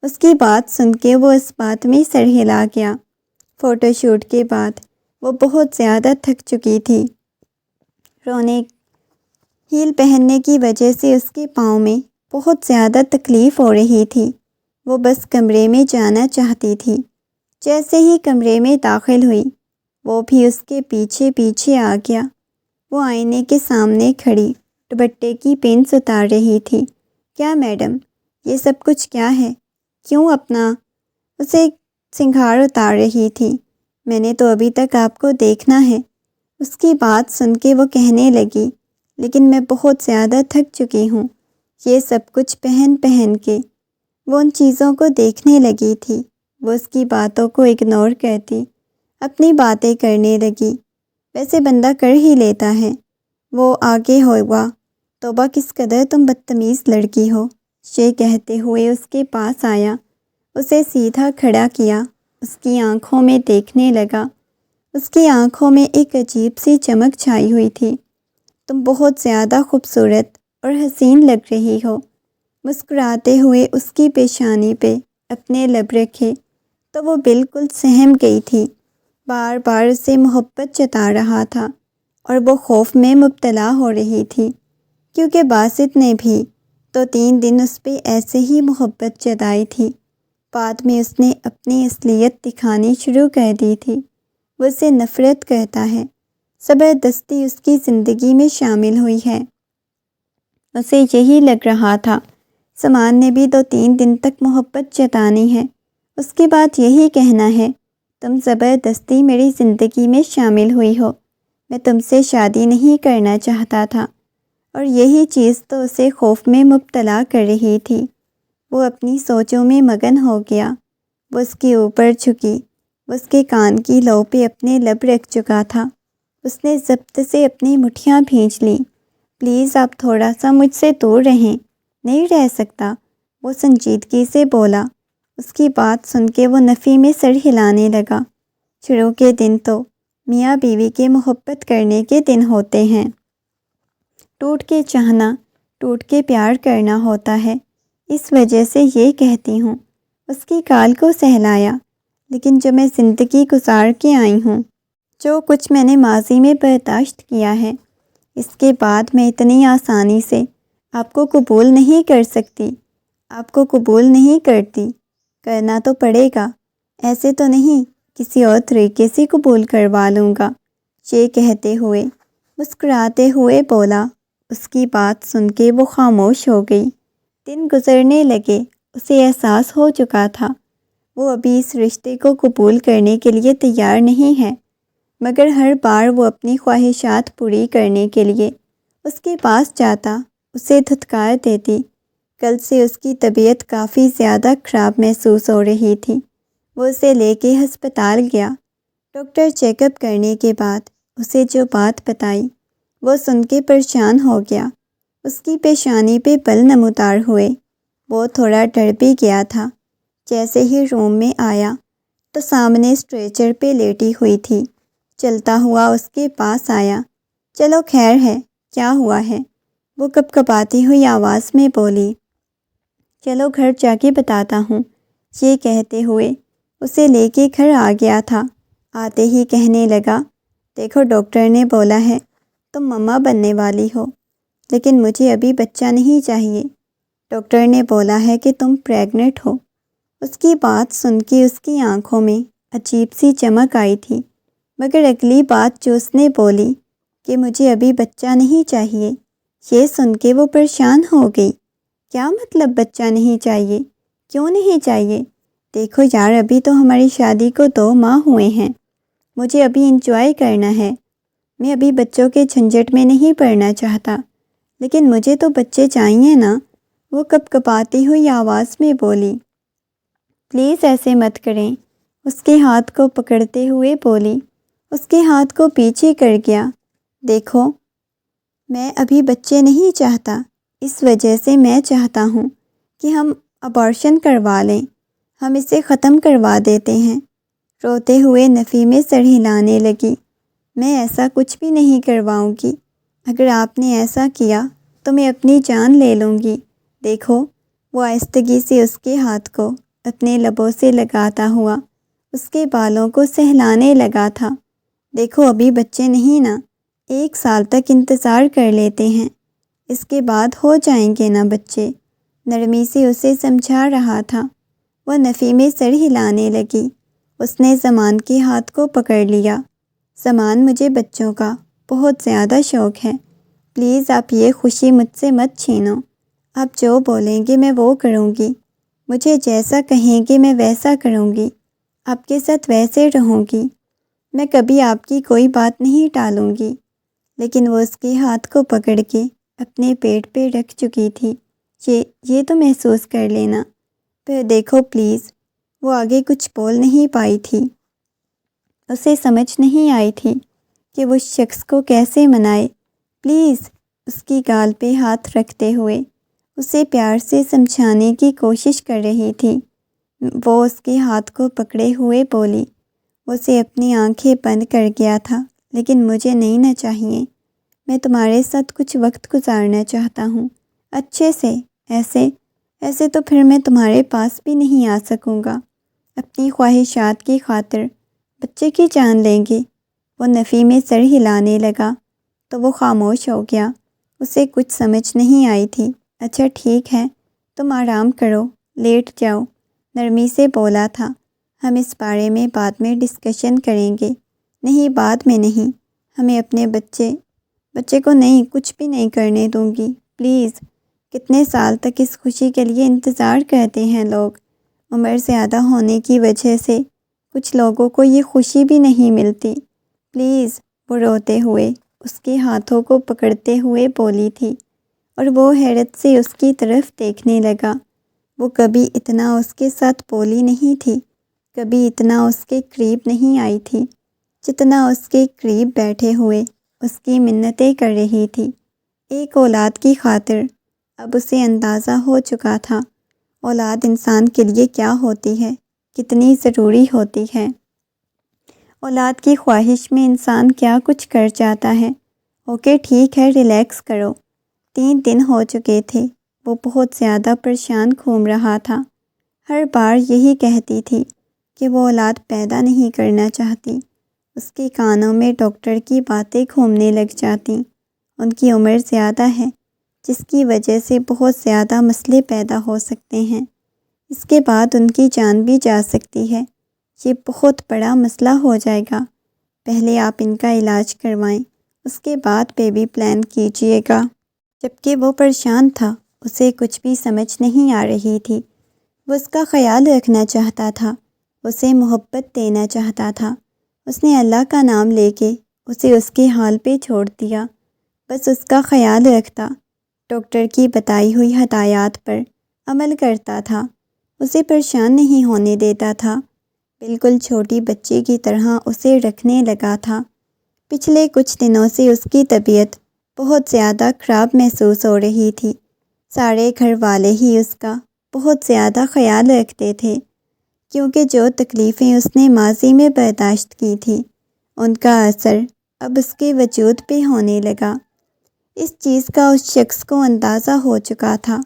اس کی بات سن کے وہ اس بات میں سر ہلا گیا۔ فوٹو شوٹ کے بعد وہ بہت زیادہ تھک چکی تھی۔ رونے ہیل پہننے کی وجہ سے اس کے پاؤں میں بہت زیادہ تکلیف ہو رہی تھی۔ وہ بس کمرے میں جانا چاہتی تھی۔ جیسے ہی کمرے میں داخل ہوئی، وہ بھی اس کے پیچھے پیچھے آ گیا۔ وہ آئینے کے سامنے کھڑی دوپٹے کی پنس اتار رہی تھی۔ کیا میڈم، یہ سب کچھ کیا ہے؟ کیوں اپنا اسے سنگھار اتار رہی تھی؟ میں نے تو ابھی تک آپ کو دیکھنا ہے۔ اس کی بات سن کے وہ کہنے لگی، لیکن میں بہت زیادہ تھک چکی ہوں یہ سب کچھ پہن کے۔ وہ ان چیزوں کو دیکھنے لگی تھی۔ وہ اس کی باتوں کو اگنور کرتی اپنی باتیں کرنے لگی۔ ویسے بندہ کر ہی لیتا ہے۔ وہ آگے ہوگا، توبہ کس قدر تم بدتمیز لڑکی ہو، یہ کہتے ہوئے اس کے پاس آیا، اسے سیدھا کھڑا کیا، اس کی آنکھوں میں دیکھنے لگا۔ اس کی آنکھوں میں ایک عجیب سی چمک چھائی ہوئی تھی۔ تم بہت زیادہ خوبصورت اور حسین لگ رہی ہو۔ مسکراتے ہوئے اس کی پیشانی پہ اپنے لب رکھے تو وہ بالکل سہم گئی تھی۔ بار بار اسے محبت جتا رہا تھا اور وہ خوف میں مبتلا ہو رہی تھی، کیونکہ باسط نے بھی تو 3 دن اس پہ ایسے ہی محبت جتائی تھی۔ بعد میں اس نے اپنی اصلیت دکھانی شروع کر دی تھی۔ وہ اسے نفرت کرتا ہے، زبردستی اس کی زندگی میں شامل ہوئی ہے۔ اسے یہی لگ رہا تھا سامان نے بھی تو 3 دن تک محبت جتانی ہے، اس کے بعد یہی کہنا ہے تم زبردستی میری زندگی میں شامل ہوئی ہو، میں تم سے شادی نہیں کرنا چاہتا تھا۔ اور یہی چیز تو اسے خوف میں مبتلا کر رہی تھی۔ وہ اپنی سوچوں میں مگن ہو گیا۔ وہ اس کے اوپر جھکی، وہ اس کے کان کی لو پہ اپنے لب رکھ چکا تھا۔ اس نے ضبط سے اپنی مٹھیاں بھینچ لیں۔ پلیز آپ تھوڑا سا مجھ سے دور رہیں۔ نہیں رہ سکتا، وہ سنجیدگی سے بولا۔ اس کی بات سن کے وہ نفی میں سر ہلانے لگا۔ شروع کے دن تو میاں بیوی کے محبت کرنے کے دن ہوتے ہیں۔ ٹوٹ کے چاہنا، ٹوٹ کے پیار کرنا ہوتا ہے، اس وجہ سے یہ کہتی ہوں۔ اس کی کال کو سہلایا، لیکن جو میں زندگی گزار کے آئی ہوں، جو کچھ میں نے ماضی میں برداشت کیا ہے، اس کے بعد میں اتنی آسانی سے آپ کو قبول نہیں کر سکتی، آپ کو قبول نہیں کرتی۔ کرنا تو پڑے گا، ایسے تو نہیں کسی اور طریقے سے قبول کروا لوں گا، یہ کہتے ہوئے مسکراتے ہوئے بولا۔ اس کی بات سن کے وہ خاموش ہو گئی۔ دن گزرنے لگے، اسے احساس ہو چکا تھا وہ ابھی اس رشتے کو قبول کرنے کے لیے تیار نہیں ہے، مگر ہر بار وہ اپنی خواہشات پوری کرنے کے لیے اس کے پاس جاتا، اسے دھتکار دیتی۔ کل سے اس کی طبیعت کافی زیادہ خراب محسوس ہو رہی تھی۔ وہ اسے لے کے ہسپتال گیا۔ ڈاکٹر چیک اپ کرنے کے بعد اسے جو بات بتائی، وہ سن کے پریشان ہو گیا۔ اس کی پیشانی پہ بل نمودار ہوئے۔ وہ تھوڑا ڈر بھی گیا تھا۔ جیسے ہی روم میں آیا تو سامنے اسٹریچر پہ لیٹی ہوئی تھی۔ چلتا ہوا اس کے پاس آیا۔ چلو خیر ہے، کیا ہوا ہے؟ وہ کپکپاتی ہوئی آواز میں بولی۔ چلو گھر جا کے بتاتا ہوں۔ یہ کہتے ہوئے اسے لے کے گھر آ گیا تھا۔ آتے ہی کہنے لگا، دیکھو ڈاکٹر نے بولا ہے تم مما بننے والی ہو، لیکن مجھے ابھی بچہ نہیں چاہیے۔ ڈاکٹر نے بولا ہے کہ تم پریگننٹ ہو۔ اس کی بات سن کے اس کی آنکھوں میں عجیب سی چمک آئی تھی، مگر اگلی بات جو اس نے بولی کہ مجھے ابھی بچہ نہیں چاہیے، یہ سن کے وہ پریشان ہو گئی۔ کیا مطلب بچہ نہیں چاہیے؟ کیوں نہیں چاہیے؟ دیکھو یار، ابھی تو ہماری شادی کو 2 ماہ ہوئے ہیں، مجھے ابھی انجوائے کرنا ہے، میں ابھی بچوں کے جھنجٹ میں نہیں پڑنا چاہتا، لیکن مجھے تو بچے چاہیے نا۔ وہ کپکپاتی ہوئی آواز میں بولی۔ پلیز ایسے مت کریں، اس کے ہاتھ کو پکڑتے ہوئے بولی۔ اس کے ہاتھ کو پیچھے کر گیا۔ دیکھو میں ابھی بچے نہیں چاہتا، اس وجہ سے میں چاہتا ہوں کہ ہم ابارشن کروا لیں، ہم اسے ختم کروا دیتے ہیں۔ روتے ہوئے نفی میں سر ہلانے لگی۔ میں ایسا کچھ بھی نہیں کرواؤں گی، اگر آپ نے ایسا کیا تو میں اپنی جان لے لوں گی۔ دیکھو، وہ آہستگی سے اس کے ہاتھ کو اپنے لبوں سے لگاتا ہوا اس کے بالوں کو سہلانے لگا تھا۔ دیکھو ابھی بچے نہیں نا، 1 سال تک انتظار کر لیتے ہیں، اس کے بعد ہو جائیں گے نا بچے، نرمی سے اسے سمجھا رہا تھا۔ وہ نفی میں سر ہلانے لگی۔ اس نے زمان کے ہاتھ کو پکڑ لیا۔ زمان، مجھے بچوں کا بہت زیادہ شوق ہے، پلیز آپ یہ خوشی مجھ سے مت چھینو۔ آپ جو بولیں گے میں وہ کروں گی، مجھے جیسا کہیں گے میں ویسا کروں گی، آپ کے ساتھ ویسے رہوں گی، میں کبھی آپ کی کوئی بات نہیں ٹالوں گی۔ لیکن وہ اس کے ہاتھ کو پکڑ کے اپنے پیٹ پہ رکھ چکی تھی۔ یہ تو محسوس کر لینا، پھر دیکھو پلیز۔ وہ آگے کچھ بول نہیں پائی تھی، اسے سمجھ نہیں آئی تھی کہ وہ شخص کو کیسے منائے۔ پلیز، اس کی گال پہ ہاتھ رکھتے ہوئے اسے پیار سے سمجھانے کی کوشش کر رہی تھی۔ وہ اس کے ہاتھ کو پکڑے ہوئے بولی۔ اسے اپنی آنکھیں بند کر گیا تھا، لیکن مجھے نہیں نہ چاہیے، میں تمہارے ساتھ کچھ وقت گزارنا چاہتا ہوں، اچھے سے۔ ایسے تو پھر میں تمہارے پاس بھی نہیں آ سکوں گا۔ اپنی خواہشات کی خاطر بچے کی جان لیں گے۔ وہ نفی میں سر ہلانے لگا تو وہ خاموش ہو گیا۔ اسے کچھ سمجھ نہیں آئی تھی۔ اچھا ٹھیک ہے، تم آرام کرو، لیٹ جاؤ، نرمی سے بولا تھا۔ ہم اس بارے میں بعد میں ڈسکشن کریں گے۔ نہیں، بعد میں نہیں، ہمیں اپنے بچے کو نہیں، کچھ بھی نہیں کرنے دوں گی، پلیز۔ کتنے سال تک اس خوشی کے لیے انتظار کرتے ہیں لوگ۔ عمر زیادہ ہونے کی وجہ سے کچھ لوگوں کو یہ خوشی بھی نہیں ملتی، پلیز۔ وہ روتے ہوئے اس کے ہاتھوں کو پکڑتے ہوئے بولی تھی، اور وہ حیرت سے اس کی طرف دیکھنے لگا۔ وہ کبھی اتنا اس کے ساتھ بولی نہیں تھی، کبھی اتنا اس کے قریب نہیں آئی تھی، جتنا اس کے قریب بیٹھے ہوئے اس کی منتیں کر رہی تھی۔ ایک اولاد کی خاطر اب اسے اندازہ ہو چکا تھا، اولاد انسان کے لیے کیا ہوتی ہے، کتنی ضروری ہوتی ہے۔ اولاد کی خواہش میں انسان کیا کچھ کر جاتا ہے۔ اوکے ٹھیک ہے، ریلیکس کرو۔ 3 دن ہو چکے تھے، وہ بہت زیادہ پریشان گھوم رہا تھا۔ ہر بار یہی کہتی تھی کہ وہ اولاد پیدا نہیں کرنا چاہتی۔ اس کے کانوں میں ڈاکٹر کی باتیں گھومنے لگ جاتیں۔ ان کی عمر زیادہ ہے، جس کی وجہ سے بہت زیادہ مسئلے پیدا ہو سکتے ہیں۔ اس کے بعد ان کی جان بھی جا سکتی ہے۔ یہ بہت بڑا مسئلہ ہو جائے گا۔ پہلے آپ ان کا علاج کروائیں، اس کے بعد بیبی پلان کیجیے گا۔ جبکہ وہ پریشان تھا، اسے کچھ بھی سمجھ نہیں آ رہی تھی۔ وہ اس کا خیال رکھنا چاہتا تھا، اسے محبت دینا چاہتا تھا۔ اس نے اللہ کا نام لے کے اسے اس کے حال پہ چھوڑ دیا، بس اس کا خیال رکھتا، ڈاکٹر کی بتائی ہوئی ہدایات پر عمل کرتا تھا، اسے پریشان نہیں ہونے دیتا تھا، بالکل چھوٹی بچی کی طرح اسے رکھنے لگا تھا۔ پچھلے کچھ دنوں سے اس کی طبیعت بہت زیادہ خراب محسوس ہو رہی تھی۔ سارے گھر والے ہی اس کا بہت زیادہ خیال رکھتے تھے، کیونکہ جو تکلیفیں اس نے ماضی میں برداشت کی تھی، ان کا اثر اب اس کے وجود پہ ہونے لگا۔ اس چیز کا اس شخص کو اندازہ ہو چکا تھا۔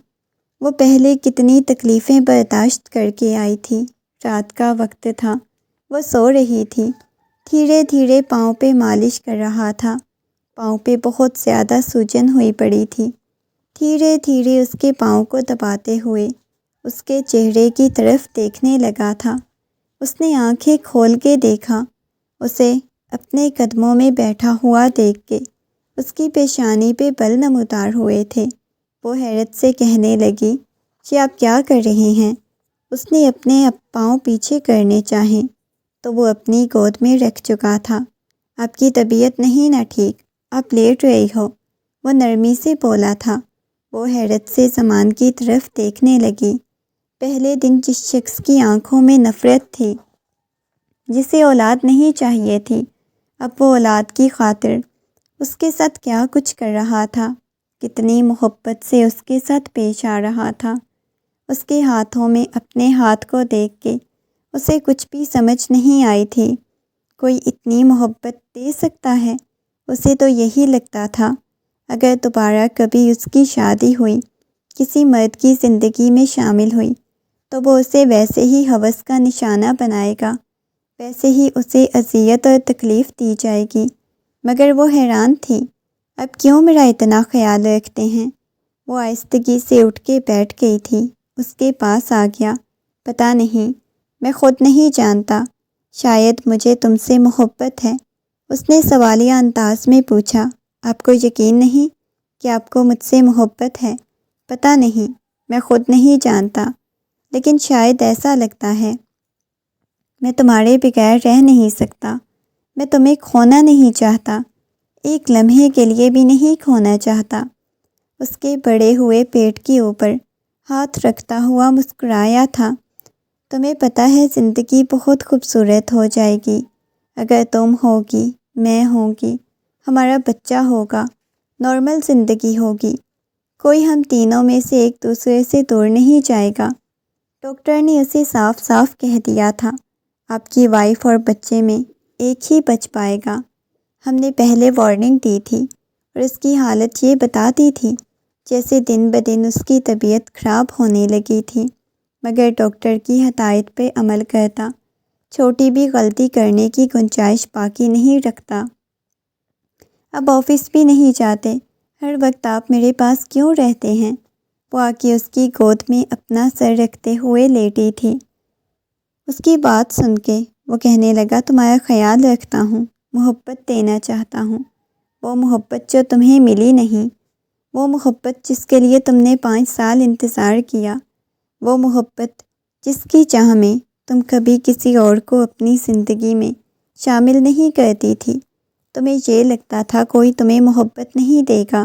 وہ پہلے کتنی تکلیفیں برداشت کر کے آئی تھی۔ رات کا وقت تھا، وہ سو رہی تھی۔ دھیرے دھیرے پاؤں پہ مالش کر رہا تھا۔ پاؤں پہ بہت زیادہ سوجن ہوئی پڑی تھی۔ دھیرے دھیرے اس کے پاؤں کو دباتے ہوئے اس کے چہرے کی طرف دیکھنے لگا تھا۔ اس نے آنکھیں کھول کے دیکھا۔ اسے اپنے قدموں میں بیٹھا ہوا دیکھ کے اس کی پیشانی پہ بل نمودار ہوئے تھے۔ وہ حیرت سے کہنے لگی، جی آپ کیا کر رہے ہیں؟ اس نے اپنے پاؤں پیچھے کرنے چاہیں تو وہ اپنی گود میں رکھ چکا تھا۔ آپ کی طبیعت نہیں نا ٹھیک، آپ لیٹ رہی ہو، وہ نرمی سے بولا تھا۔ وہ حیرت سے زمان کی طرف دیکھنے لگی۔ پہلے دن جس شخص کی آنکھوں میں نفرت تھی، جسے اولاد نہیں چاہیے تھی، اب وہ اولاد کی خاطر اس کے ساتھ کیا کچھ کر رہا تھا، کتنی محبت سے اس کے ساتھ پیش آ رہا تھا۔ اس کے ہاتھوں میں اپنے ہاتھ کو دیکھ کے اسے کچھ بھی سمجھ نہیں آئی تھی۔ کوئی اتنی محبت دے سکتا ہے؟ اسے تو یہی لگتا تھا اگر دوبارہ کبھی اس کی شادی ہوئی، کسی مرد کی زندگی میں شامل ہوئی، تو وہ اسے ویسے ہی ہوس کا نشانہ بنائے گا، ویسے ہی اسے اذیت اور تکلیف دی جائے گی۔ مگر وہ حیران تھی، اب کیوں میرا اتنا خیال رکھتے ہیں؟ وہ آہستگی سے اٹھ کے بیٹھ گئی تھی، اس کے پاس آ گیا۔ پتہ نہیں، میں خود نہیں جانتا، شاید مجھے تم سے محبت ہے۔ اس نے سوالیہ انداز میں پوچھا، آپ کو یقین نہیں کہ آپ کو مجھ سے محبت ہے؟ پتہ نہیں، میں خود نہیں جانتا، لیکن شاید ایسا لگتا ہے۔ میں تمہارے بغیر رہ نہیں سکتا، میں تمہیں کھونا نہیں چاہتا، ایک لمحے کے لیے بھی نہیں کھونا چاہتا۔ اس کے بڑے ہوئے پیٹ کے اوپر ہاتھ رکھتا ہوا مسکرایا تھا۔ تمہیں پتہ ہے زندگی بہت خوبصورت ہو جائے گی اگر تم ہوگی، میں ہوں گی، ہمارا بچہ ہوگا، نارمل زندگی ہوگی، کوئی ہم تینوں میں سے ایک دوسرے سے دور نہیں جائے گا۔ ڈاکٹر نے اسے صاف صاف کہہ دیا تھا، آپ کی وائف اور بچے میں ایک ہی بچ پائے گا۔ ہم نے پہلے وارننگ دی تھی اور اس کی حالت یہ بتاتی تھی جیسے دن بدن اس کی طبیعت خراب ہونے لگی تھی، مگر ڈاکٹر کی ہدایت پہ عمل کرتا چھوٹی بھی غلطی کرنے کی گنجائش باقی نہیں رکھتا۔ اب آفس بھی نہیں جاتے، ہر وقت آپ میرے پاس کیوں رہتے ہیں؟ وہ آ کے اس کی گود میں اپنا سر رکھتے ہوئے لیٹی تھی۔ اس کی بات سن کے وہ کہنے لگا، تمہارا خیال رکھتا ہوں، محبت دینا چاہتا ہوں، وہ محبت جو تمہیں ملی نہیں، وہ محبت جس کے لیے تم نے 5 سال انتظار کیا، وہ محبت جس کی چاہ میں تم کبھی کسی اور کو اپنی زندگی میں شامل نہیں کرتی تھی۔ تمہیں یہ لگتا تھا کوئی تمہیں محبت نہیں دے گا،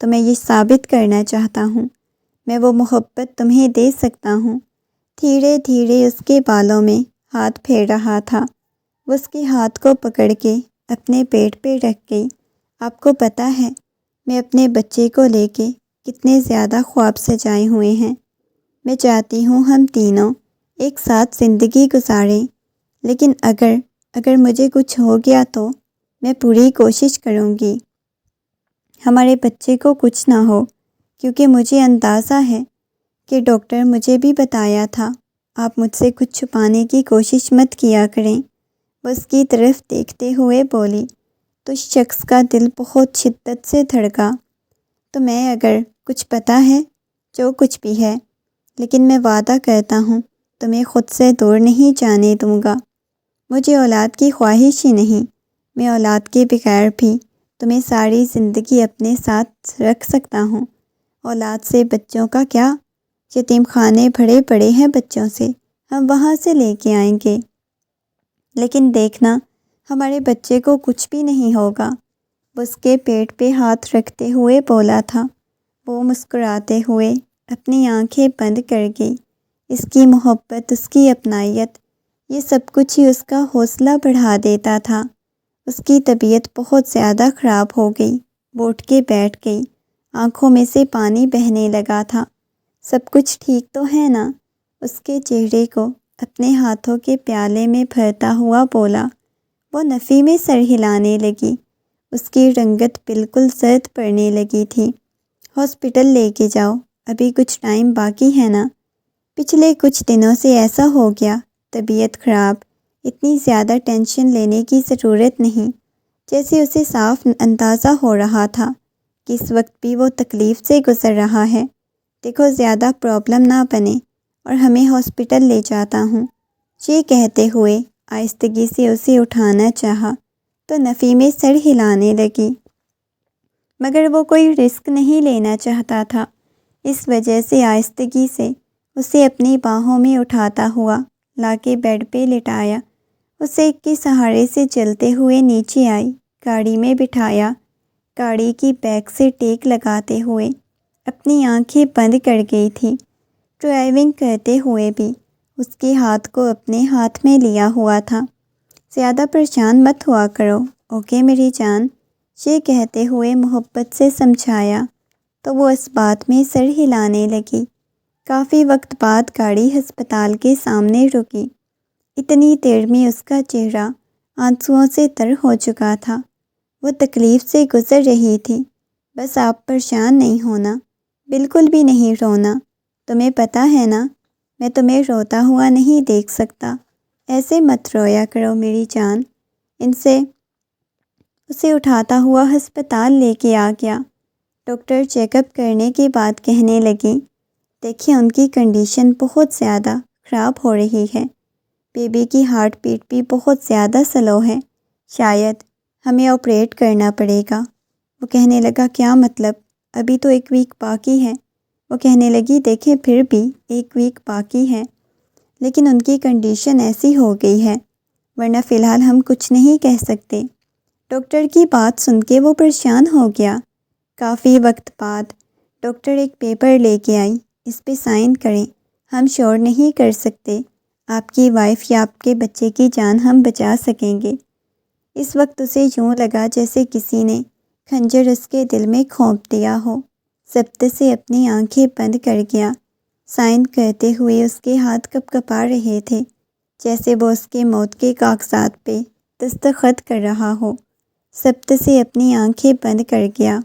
تو میں یہ ثابت کرنا چاہتا ہوں، میں وہ محبت تمہیں دے سکتا ہوں۔ دھیرے دھیرے اس کے بالوں میں ہاتھ پھیر رہا تھا۔ وہ اس کے ہاتھ کو پکڑ کے اپنے پیٹ پہ رکھ گئی۔ آپ کو پتہ ہے میں اپنے بچے کو لے کے کتنے زیادہ خواب سجائے ہوئے ہیں۔ میں چاہتی ہوں ہم تینوں ایک ساتھ زندگی گزاریں، لیکن اگر مجھے کچھ ہو گیا تو میں پوری کوشش کروں گی ہمارے بچے کو کچھ نہ ہو، کیونکہ مجھے اندازہ ہے کہ ڈاکٹر مجھے بھی بتایا تھا، آپ مجھ سے کچھ چھپانے کی کوشش مت کیا کریں۔ وہ اس کی طرف دیکھتے ہوئے بولی تو اس شخص کا دل بہت شدت سے دھڑکا۔ تو میں اگر کچھ پتہ ہے، جو کچھ بھی ہے، لیکن میں وعدہ کرتا ہوں تمہیں خود سے دور نہیں جانے دوں گا۔ مجھے اولاد کی خواہش ہی نہیں، میں اولاد کے بغیر بھی تمہیں ساری زندگی اپنے ساتھ رکھ سکتا ہوں۔ اولاد سے بچوں کا کیا، یتیم خانے بھرے پڑے ہیں بچوں سے، ہم وہاں سے لے کے آئیں گے، لیکن دیکھنا ہمارے بچے کو کچھ بھی نہیں ہوگا۔ وہ اس کے پیٹ پہ ہاتھ رکھتے ہوئے بولا تھا۔ وہ مسکراتے ہوئے اپنی آنکھیں بند کر گئی۔ اس کی محبت، اس کی اپنائیت، یہ سب کچھ ہی اس کا حوصلہ بڑھا دیتا تھا۔ اس کی طبیعت بہت زیادہ خراب ہو گئی۔ وہ اٹھ کے بیٹھ گئی، آنکھوں میں سے پانی بہنے لگا تھا۔ سب کچھ ٹھیک تو ہے نا؟ اس کے چہرے کو اپنے ہاتھوں کے پیالے میں بھرتا ہوا بولا۔ وہ نفی میں سر ہلانے لگی۔ اس کی رنگت بالکل زرد پڑنے لگی تھی۔ ہاسپٹل لے کے جاؤ، ابھی کچھ ٹائم باقی ہے نا؟ پچھلے کچھ دنوں سے ایسا ہو گیا، طبیعت خراب، اتنی زیادہ ٹینشن لینے کی ضرورت نہیں۔ جیسے اسے صاف اندازہ ہو رہا تھا کہ اس وقت بھی وہ تکلیف سے گزر رہا ہے۔ دیکھو زیادہ پرابلم نہ بنے اور ہمیں ہاسپٹل لے جاتا ہوں۔ یہ کہتے ہوئے آہستگی سے اسے اٹھانا چاہا تو نفیمہ سر ہلانے لگی، مگر وہ کوئی رسک نہیں لینا چاہتا تھا، اس وجہ سے آہستگی سے اسے اپنی باہوں میں اٹھاتا ہوا لا کے بیڈ پہ لٹایا۔ اسے ایک کے سہارے سے چلتے ہوئے نیچے آئی، گاڑی میں بٹھایا، گاڑی کی بیک سے ٹیک لگاتے ہوئے اپنی آنکھیں بند کر گئی تھی۔ ڈرائیونگ کرتے ہوئے بھی اس کے ہاتھ کو اپنے ہاتھ میں لیا ہوا تھا۔ زیادہ پریشان مت ہوا کرو، اوکے میری جان، یہ کہتے ہوئے محبت سے سمجھایا تو وہ اس بات میں سر ہلانے لگی۔ کافی وقت بعد گاڑی ہسپتال کے سامنے رکی۔ اتنی دیر میں اس کا چہرہ آنسوؤں سے تر ہو چکا تھا۔ وہ تکلیف سے گزر رہی تھی۔ بس آپ پریشان نہیں ہونا، بالکل بھی نہیں رونا، تمہیں پتہ ہے نا میں تمہیں روتا ہوا نہیں دیکھ سکتا، ایسے مت رویا کرو میری جان۔ ان سے اسے اٹھاتا ہوا ہسپتال لے کے آ گیا۔ ڈاکٹر چیک اپ کرنے کے بعد کہنے لگی، دیکھیں ان کی کنڈیشن بہت زیادہ خراب ہو رہی ہے، بیبی کی ہارٹ بیٹ بھی بہت زیادہ سلو ہے، شاید ہمیں آپریٹ کرنا پڑے گا۔ وہ کہنے لگا کیا مطلب؟ ابھی تو 1 ویک باقی ہے۔ وہ کہنے لگی دیکھیں پھر بھی 1 ویک باقی ہے، لیکن ان کی کنڈیشن ایسی ہو گئی ہے، ورنہ فی الحال ہم کچھ نہیں کہہ سکتے۔ ڈاکٹر کی بات سن کے وہ پریشان ہو گیا۔ کافی وقت بعد ڈاکٹر ایک پیپر لے کے آئی، اس پہ سائن کریں، ہم شور نہیں کر سکتے آپ کی وائف یا آپ کے بچے کی جان ہم بچا سکیں گے۔ اس وقت اسے یوں لگا جیسے کسی نے خنجر اس کے دل میں کھونپ دیا ہو۔ ضبط سے اپنی آنکھیں بند کر گیا۔ سائن کرتے ہوئے اس کے ہاتھ کپ کپا رہے تھے، جیسے وہ اس کے موت کے کاغذات پہ دستخط کر رہا ہو۔ ضبط سے اپنی آنکھیں بند کر گیا۔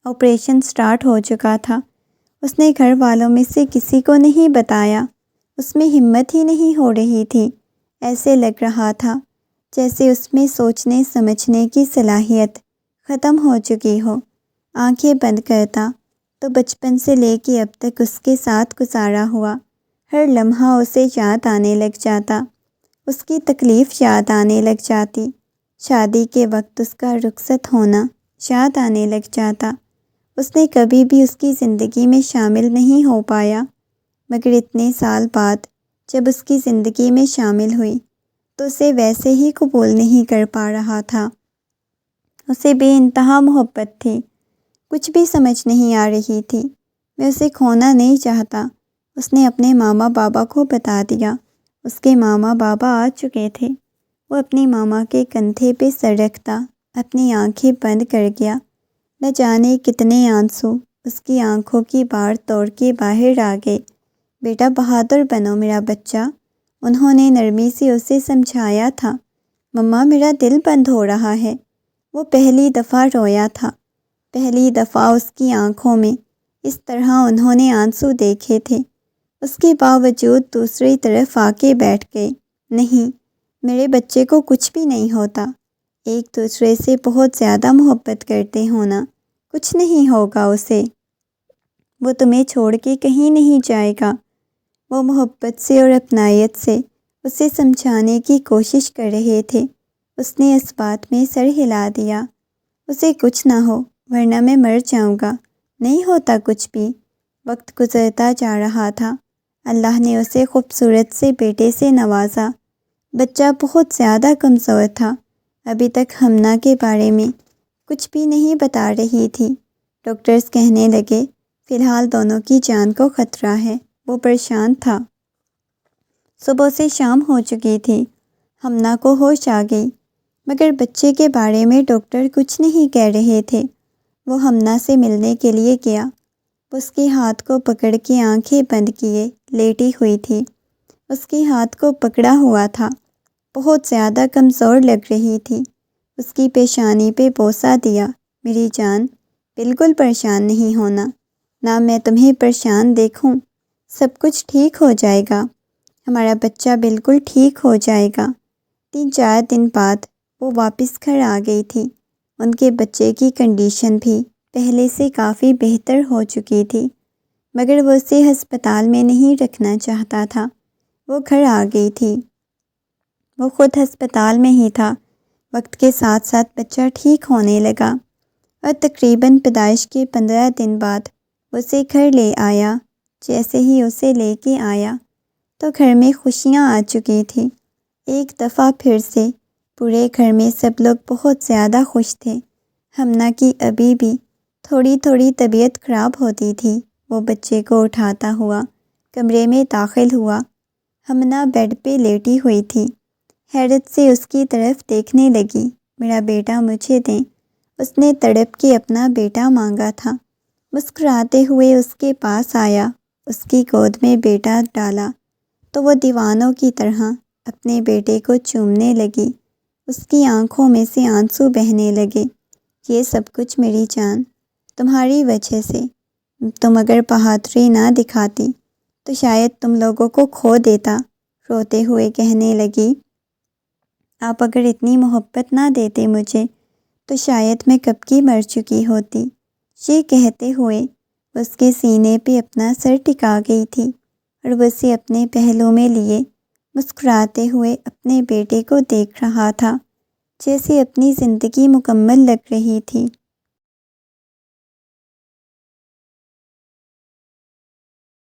آپریشن سٹارٹ ہو چکا تھا۔ اس نے گھر والوں میں سے کسی کو نہیں بتایا۔ اس میں ہمت ہی نہیں ہو رہی تھی۔ ایسے لگ رہا تھا جیسے اس میں سوچنے سمجھنے کی صلاحیت ختم ہو چکی ہو۔ آنکھیں بند کرتا تو بچپن سے لے کے اب تک اس کے ساتھ گزارا ہوا ہر لمحہ اسے یاد آنے لگ جاتا، اس کی تکلیف یاد آنے لگ جاتی، شادی کے وقت اس کا رخصت ہونا یاد آنے لگ جاتا۔ اس نے کبھی بھی اس کی زندگی میں شامل نہیں ہو پایا، مگر اتنے سال بعد جب اس کی زندگی میں شامل ہوئی تو اسے ویسے ہی قبول نہیں کر پا رہا تھا۔ اسے بے انتہا محبت تھی، کچھ بھی سمجھ نہیں آ رہی تھی۔ میں اسے کھونا نہیں چاہتا۔ اس نے اپنے ماما بابا کو بتا دیا۔ اس کے ماما بابا آ چکے تھے۔ وہ اپنی ماما کے کندھے پہ سر رکھتا اپنی آنکھیں بند کر گیا۔ نہ جانے کتنے آنسو اس کی آنکھوں کی باڑ توڑ کے باہر آ گئے۔ بیٹا بہادر بنو میرا بچہ، انہوں نے نرمی سے اسے سمجھایا تھا۔ مما میرا دل بند ہو رہا ہے۔ وہ پہلی دفعہ رویا تھا، پہلی دفعہ اس کی آنکھوں میں اس طرح انہوں نے آنسو دیکھے تھے۔ اس کے باوجود دوسری طرف آ کے بیٹھ گئے۔ نہیں، میرے بچے کو کچھ بھی نہیں ہوتا، ایک دوسرے سے بہت زیادہ محبت کرتے ہونا، کچھ نہیں ہوگا اسے، وہ تمہیں چھوڑ کے کہیں نہیں جائے گا۔ وہ محبت سے اور اپنائیت سے اسے سمجھانے کی کوشش کر رہے تھے۔ اس نے اس بات میں سر ہلا دیا، اسے کچھ نہ ہو ورنہ میں مر جاؤں گا۔ نہیں ہوتا کچھ بھی۔ وقت گزرتا جا رہا تھا۔ اللہ نے اسے خوبصورت سے بیٹے سے نوازا۔ بچہ بہت زیادہ کمزور تھا، ابھی تک ہمنا کے بارے میں کچھ بھی نہیں بتا رہی تھی۔ ڈاکٹرز کہنے لگے فی الحال دونوں کی جان کو خطرہ ہے۔ وہ پریشان تھا۔ صبح سے شام ہو چکی تھی۔ ہمنا کو ہوش آ گئی، مگر بچے کے بارے میں ڈاکٹر کچھ نہیں کہہ رہے تھے۔ وہ ہمنا سے ملنے کے لیے گیا۔ اس کے ہاتھ کو پکڑ کے آنکھیں بند کیے لیٹی ہوئی تھی۔ اس کے ہاتھ کو پکڑا ہوا تھا، بہت زیادہ کمزور لگ رہی تھی۔ اس کی پیشانی پہ بوسہ دیا۔ میری جان، بالکل پریشان نہیں ہونا، نہ میں تمہیں پریشان دیکھوں، سب کچھ ٹھیک ہو جائے گا، ہمارا بچہ بالکل ٹھیک ہو جائے گا۔ 3-4 دن بعد وہ واپس گھر آ گئی تھی۔ ان کے بچے کی کنڈیشن بھی پہلے سے کافی بہتر ہو چکی تھی، مگر وہ اسے ہسپتال میں نہیں رکھنا چاہتا تھا۔ وہ گھر آ گئی تھی، وہ خود ہسپتال میں ہی تھا۔ وقت کے ساتھ ساتھ بچہ ٹھیک ہونے لگا اور تقریباً پیدائش کے 15 دن بعد اسے گھر لے آیا۔ جیسے ہی اسے لے کے آیا تو گھر میں خوشیاں آ چکی تھیں۔ ایک دفعہ پھر سے پورے گھر میں سب لوگ بہت زیادہ خوش تھے۔ ہمنا کی ابھی بھی تھوڑی تھوڑی طبیعت خراب ہوتی تھی۔ وہ بچے کو اٹھاتا ہوا کمرے میں داخل ہوا۔ ہمنا بیڈ پہ لیٹی ہوئی تھی، حیرت سے اس کی طرف دیکھنے لگی۔ میرا بیٹا مجھے دیں، اس نے تڑپ کے اپنا بیٹا مانگا تھا۔ مسکراتے ہوئے اس کے پاس آیا، اس کی گود میں بیٹا ڈالا تو وہ دیوانوں کی طرح اپنے بیٹے کو چومنے لگی۔ اس کی آنکھوں میں سے آنسو بہنے لگے۔ یہ سب کچھ میری جان تمہاری وجہ سے، تم اگر بہادری نہ دکھاتی تو شاید تم لوگوں کو کھو دیتا۔ روتے ہوئے کہنے لگی، آپ اگر اتنی محبت نہ دیتے مجھے تو شاید میں کب کی مر چکی ہوتی۔ یہ کہتے ہوئے اس کے سینے پہ اپنا سر ٹکا گئی تھی اور وہ اسے اپنے پہلو میں لیے مسکراتے ہوئے اپنے بیٹے کو دیکھ رہا تھا، جیسے اپنی زندگی مکمل لگ رہی تھی۔